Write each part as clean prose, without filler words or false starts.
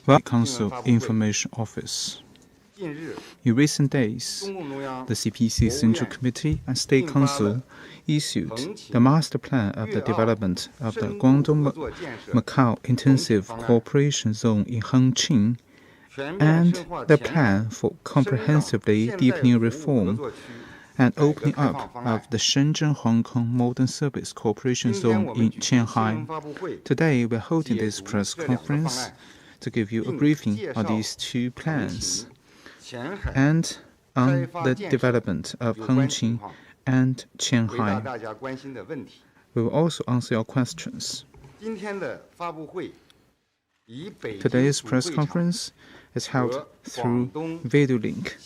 The Council Information Office. In recent days, the CPC Central Committee and State Council issued the master plan of the development of the Guangdong-Macao Intensive Cooperation Zone in Hengqin and the plan for comprehensively deepening reform and opening up of the Shenzhen and Hong Kong Modern Service Cooperation Zone in Qianhai. Today, we're holding this press conference to give you a briefing on these two plans and on the development of Hengqin and Qianhai. We will also answer your questions. Today's press conference is held through video link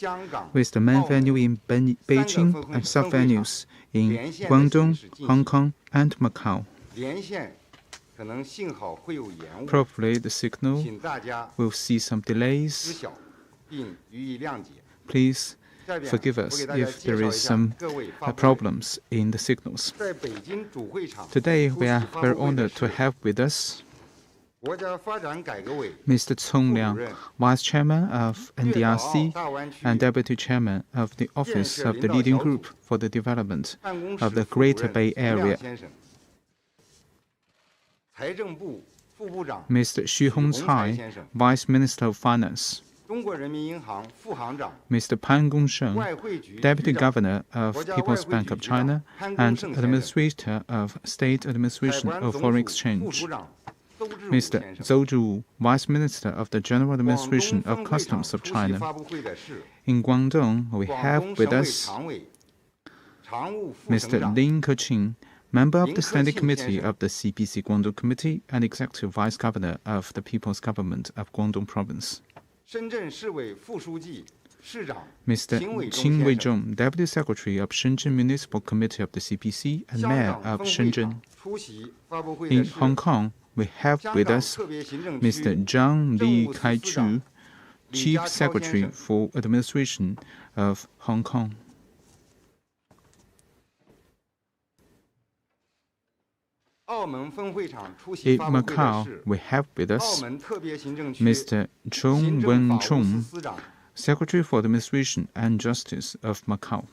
with the main venue in Beijing and sub-venues in Guangdong, Hong Kong, and Macau. Probably the signal will see some delays. Please forgive us if there is some problems in the signals. Today, we are very honored to have with us Mr. Cong Liang, Vice Chairman of NDRC and Deputy Chairman of the Office of the Leading Group for the Development of the Greater Bay Area. Mr. Xu Hongcai, Vice Minister of Finance. Mr. Pan Gongsheng, Deputy Governor of People's Bank of China and Administrator of State Administration of Foreign Exchange. Mr. Zhou Zhiwu, Vice Minister of the General Administration of Customs of China. In Guangdong, we have with us Mr. Lin Keqing, Member of the Standing Committee of the CPC Guangdong Committee and Executive Vice Governor of the People's Government of Guangdong Province. Mr. Qin Weizhong, Deputy Secretary of Shenzhen Municipal Committee of the CPC and Mayor of Shenzhen. In Hong Kong, we have with us Mr. Zhang Li Kai-chu, Chief Secretary for Administration of Hong Kong. In Macau, we have with us Mr. Chong Wen-chung, Secretary for Administration and Justice of Macau.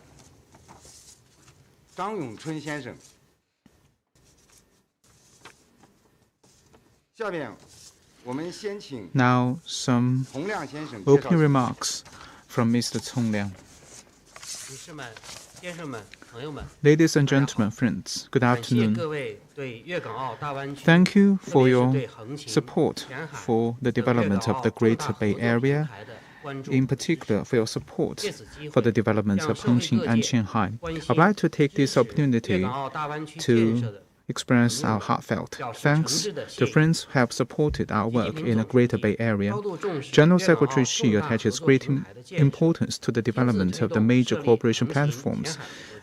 Now, some opening remarks from Mr. Cong Liang. Ladies and gentlemen, friends, good afternoon. Thank you for your support for the development of the Greater Bay Area, in particular for your support for the development of Hengqin and Qianhai. I'd like to take this opportunity to express our heartfelt thanks to friends who have supported our work in the Greater Bay Area. General Secretary Xi attaches great importance to the development of the major cooperation platforms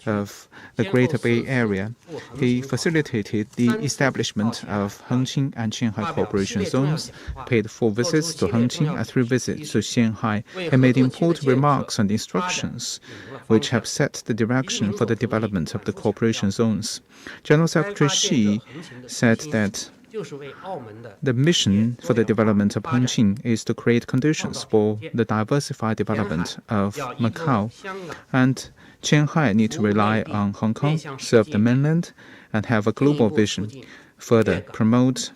of the Greater Bay Area. He facilitated the establishment of Hengqin and Qianhai cooperation zones, paid 4 visits to Hengqin and 3 visits to Qianhai, and made important remarks and instructions which have set the direction for the development of the cooperation zones. General Secretary Xi said that the mission for the development of Hengqin is to create conditions for the diversified development of Macau, and Qianhai need to rely on Hong Kong, serve the mainland, and have a global vision. Further, promote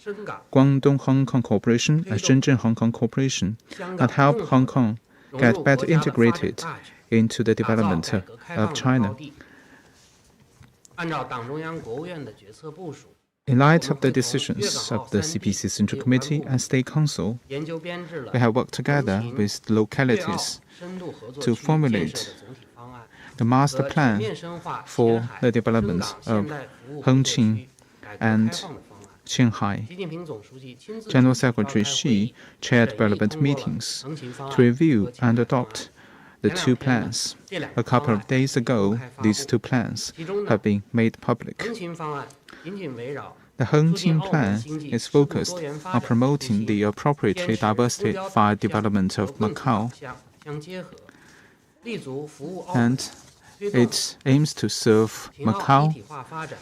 Guangdong-Hong Kong cooperation and Shenzhen-Hong Kong cooperation, and help Hong Kong get better integrated into the development of China. In light of the decisions of the CPC Central Committee and State Council, we have worked together with the localities to formulate the master plan for the development of Hengqin and Qianhai. General Secretary Xi chaired relevant meetings to review and adopt the 2 plans. A couple of days ago, these 2 plans have been made public. The Hengqin plan is focused on promoting the appropriately diversified development of Macau, and it aims to serve Macau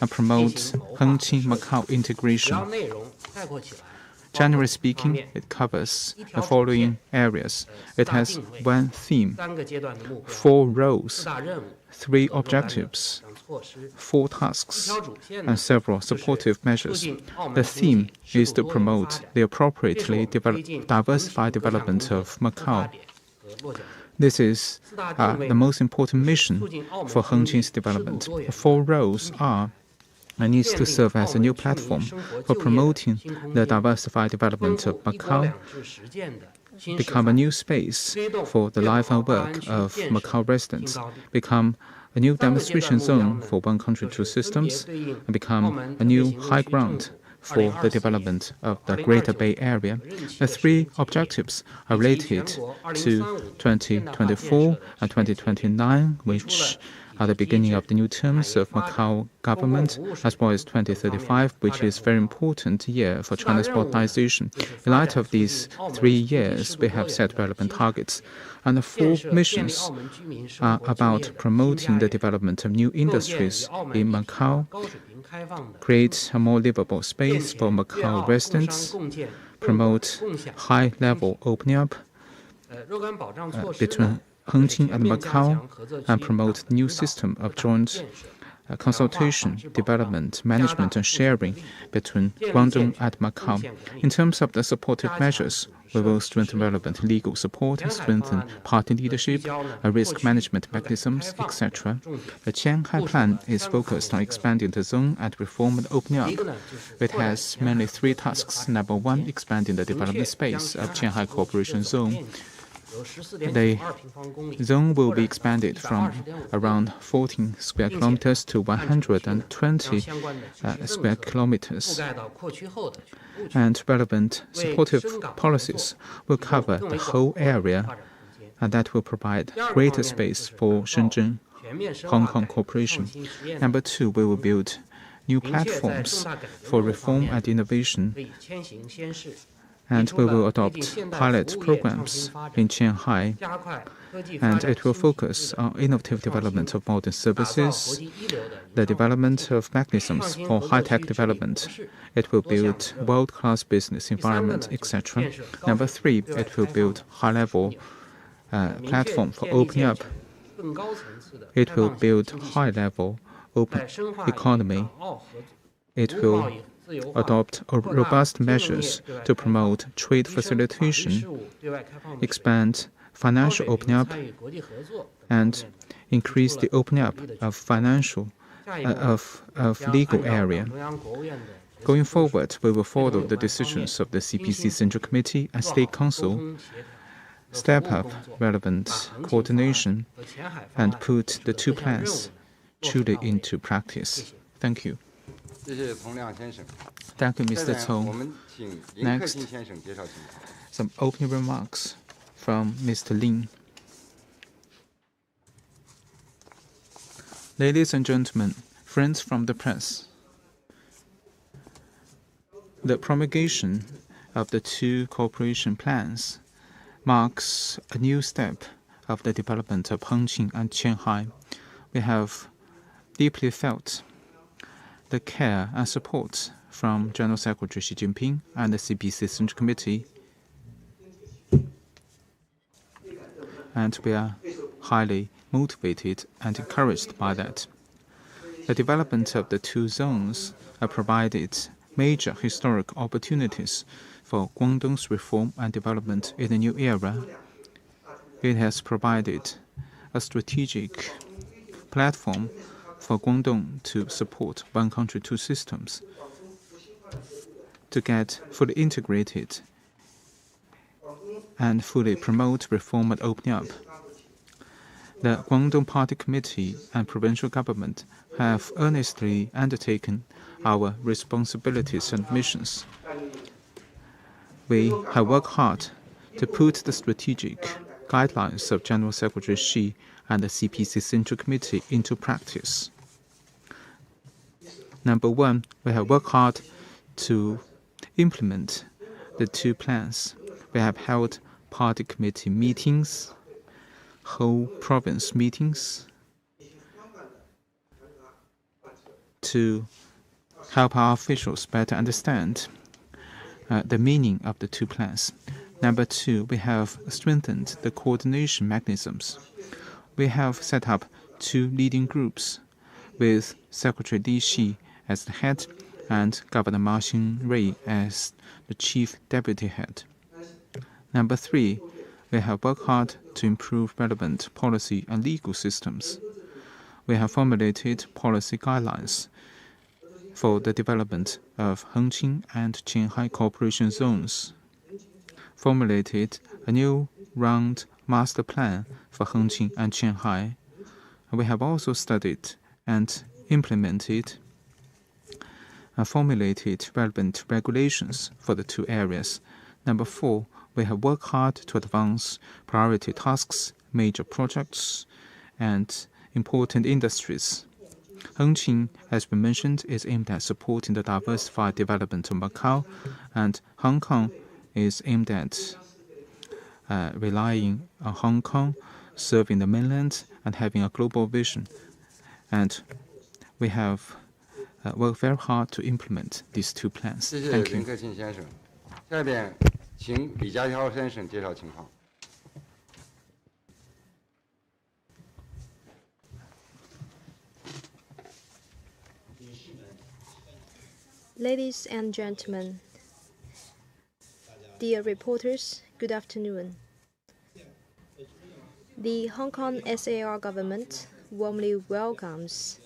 and promote Hengqin-Macau integration. Generally speaking, it covers the following areas. It has one theme, 4 roles, 3 objectives, 4 tasks, and several supportive measures. The theme is to promote the appropriately diversified development of Macau. This is the most important mission for Hengqin's development. The 4 roles are: it needs to serve as a new platform for promoting the diversified development of Macau, become a new space for the life and work of Macau residents, become a new demonstration zone for one country, two systems, and become a new high ground for the development of the Greater Bay Area. The 3 objectives are related to 2024 and 2029, which are the beginning of the new terms of Macau government, as well as 2035, which is a very important year for China's modernization. In light of these 3 years, we have set relevant targets. And the 4 missions are about promoting the development of new industries in Macau, create a more livable space for Macau residents, promote high-level opening up between Hengqin and Macau, and promote the new system of joint consultation, development, management, and sharing between Guangdong and Macau. In terms of the supportive measures, we will strengthen relevant legal support, strengthen party leadership, risk management mechanisms, etc. The Qianhai plan is focused on expanding the zone and reform and opening up. It has mainly 3 tasks. Number 1, expanding the development space of Qianhai Cooperation Zone. The zone will be expanded from around 14 square kilometers to 120 square kilometers. And relevant supportive policies will cover the whole area, and that will provide greater space for Shenzhen Hong Kong cooperation. Number 2, we will build new platforms for reform and innovation, and we will adopt pilot programs in Qianhai, and it will focus on innovative development of modern services, the development of mechanisms for high-tech development. It will build world-class business environment, etc. Number 3, it will build high-level platform for opening up. It will build high-level open economy. It will adopt robust measures to promote trade facilitation, expand financial opening up, and increase the opening up of financial of legal area. Going forward, we will follow the decisions of the CPC Central Committee and State Council, step up relevant coordination, and put the 2 plans truly into practice. Thank you. Thank you, Mr. Cong. Next, some opening remarks from Mr. Lin. Ladies and gentlemen, friends from the press, the promulgation of the 2 cooperation plans marks a new step of the development of Hengqin and Qianhai. We have deeply felt the care and support from General Secretary Xi Jinping and the CPC Central Committee, and we are highly motivated and encouraged by that. The development of the 2 zones have provided major historic opportunities for Guangdong's reform and development in a new era. It has provided a strategic platform for Guangdong to support one country, two systems, to get fully integrated and fully promote reform and opening up. The Guangdong Party Committee and provincial government have earnestly undertaken our responsibilities and missions. We have worked hard to put the strategic guidelines of General Secretary Xi and the CPC Central Committee into practice. Number 1, we have worked hard to implement the 2 plans. We have held party committee meetings, whole province meetings, to help our officials better understand the meaning of the two plans. Number two, we have strengthened the coordination mechanisms. We have set up two leading groups with Secretary Li Xi as the head and Governor Ma Xingrui as the chief deputy head. Number three, we have worked hard to improve relevant policy and legal systems. We have formulated policy guidelines for the development of Hengqin and Qianhai cooperation zones, formulated a new round master plan for Hengqin and Qianhai. We have also studied and implemented and formulated relevant regulations for the two areas. Number four, we have worked hard to advance priority tasks, major projects, and important industries. Hengqin, as we mentioned, is aimed at supporting the diversified development of Macau, and Hong Kong is aimed at relying on Hong Kong, serving the mainland, and having a global vision. And we have worked very hard to implement these two plans. Thank you. 下边请李家超先生介绍情况。 Ladies and gentlemen, dear reporters, good afternoon. The Hong Kong SAR government warmly welcomes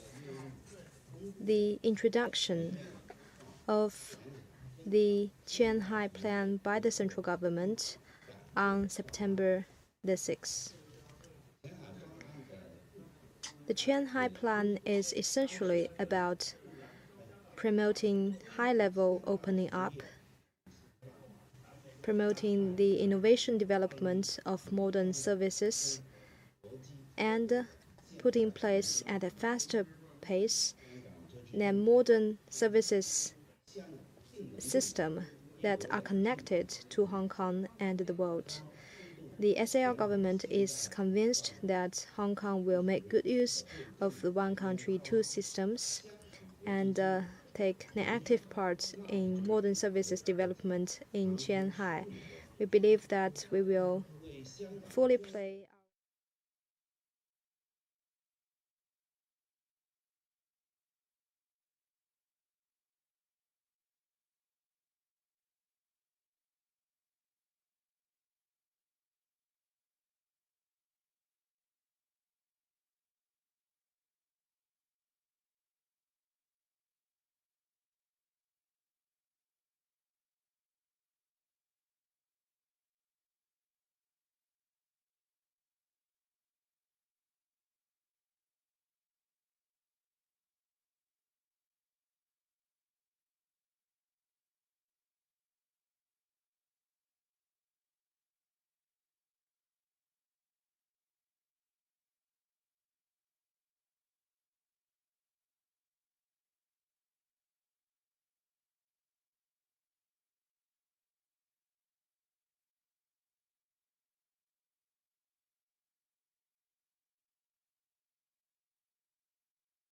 the introduction of the Qianhai plan by the central government on September the 6th. The Qianhai plan is essentially about promoting high-level opening up, promoting the innovation development of modern services, and putting in place at a faster pace a modern services system that are connected to Hong Kong and the world. The SAR government is convinced that Hong Kong will make good use of the one country, two systems, and take an active part in modern services development in Qianhai. We believe that we will fully play